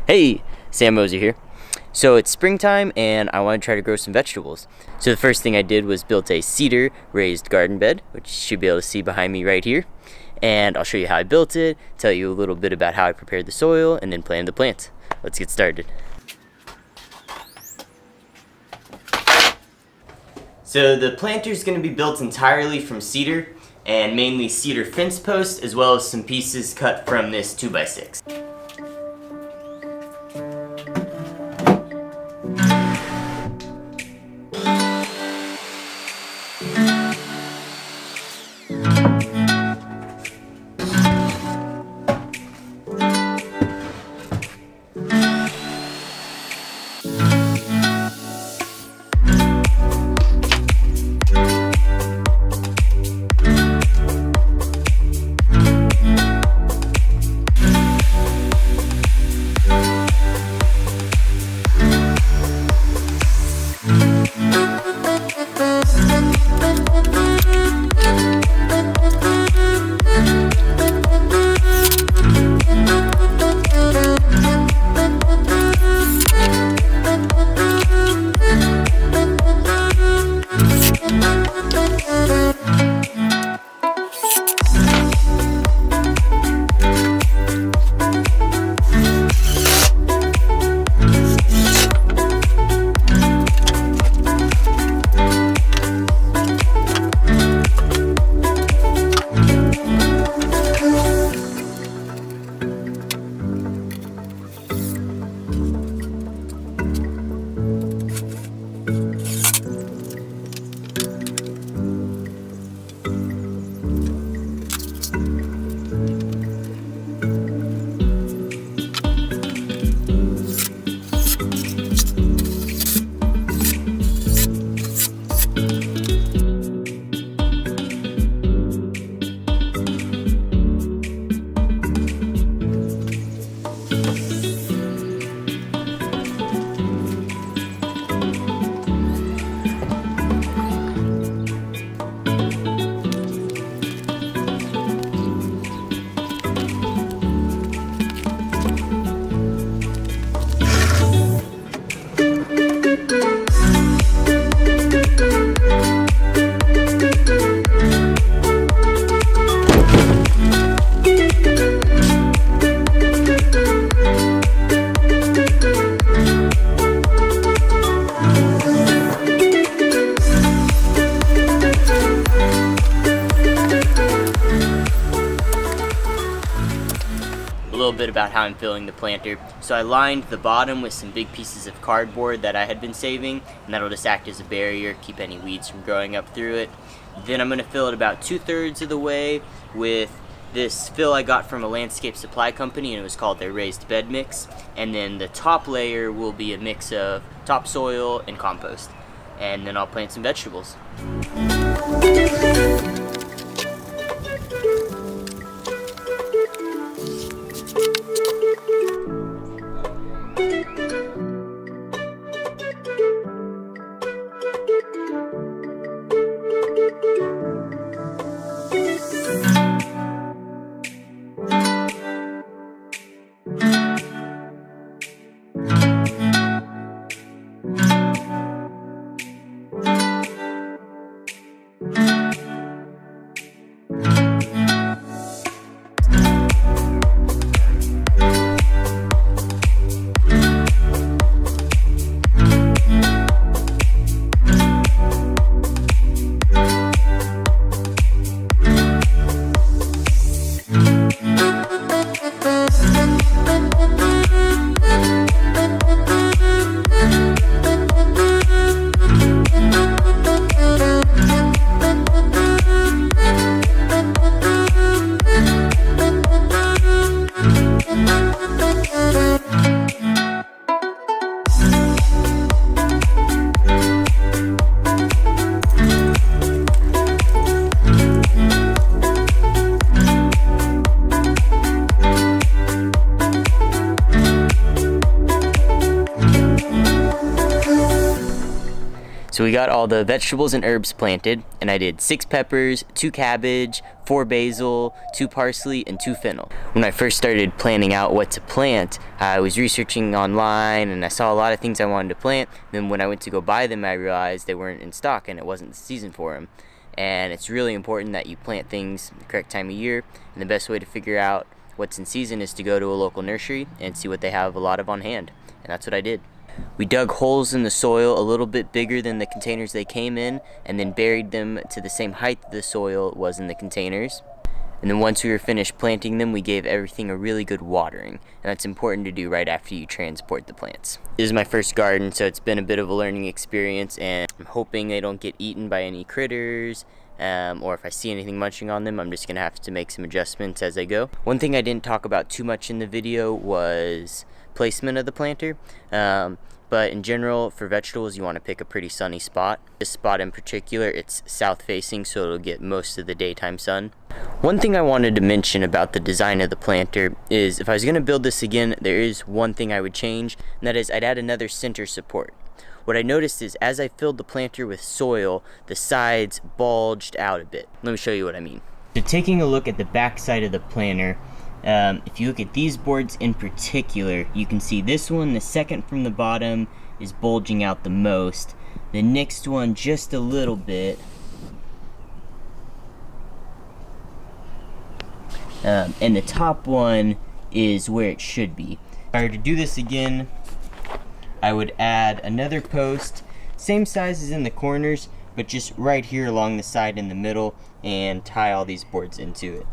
Hey, Sam Moser here. So it's springtime and I want to try to grow some vegetables. So the first thing I did was built a cedar raised garden bed, which you should be able to see behind me right here. And I'll show you how I built it, tell you a little bit about how I prepared the soil, and then planted the plants. Let's get started. So the planter is going to be built entirely from cedar, and mainly cedar fence posts, as well as some pieces cut from this 2x6. A little bit about how I'm filling the planter. So I lined the bottom with some big pieces of cardboard that I had been saving, and that'll just act as a barrier, keep any weeds from growing up through it. Then I'm going to fill it about 2/3 of the way with this fill I got from a landscape supply company, and it was called their raised bed mix. And then the top layer will be a mix of topsoil and compost. And then I'll plant some vegetables. So we got all the vegetables and herbs planted, and I did 6 peppers, 2 cabbage, 4 basil, 2 parsley, and 2 fennel. When I first started planning out what to plant, I was researching online and I saw a lot of things I wanted to plant. Then when I went to go buy them, I realized they weren't in stock and it wasn't the season for them. And it's really important that you plant things the correct time of year, and the best way to figure out what's in season is to go to a local nursery and see what they have a lot of on hand, and that's what I did. We dug holes in the soil a little bit bigger than the containers they came in, and then buried them to the same height the soil was in the containers. And then once we were finished planting them, we gave everything a really good watering, and that's important to do right after you transport the plants. This is my first garden, so it's been a bit of a learning experience, and I'm hoping they don't get eaten by any critters, or if I see anything munching on them, I'm just gonna have to make some adjustments as I go. One thing I didn't talk about too much in the video was placement of the planter. But in general, for vegetables, you want to pick a pretty sunny spot. This spot in particular, it's south facing, so it'll get most of the daytime sun. One thing I wanted to mention about the design of the planter is if I was going to build this again, there is one thing I would change, and that is I'd add another center support. What I noticed is as I filled the planter with soil, the sides bulged out a bit. Let me show you what I mean. So taking a look at the back side of the planter, if you look at these boards in particular, you can see this one, the second from the bottom, is bulging out the most. The next one just a little bit. And the top one is where it should be. If I were to do this again, I would add another post, same size as in the corners, but just right here along the side in the middle, and tie all these boards into it.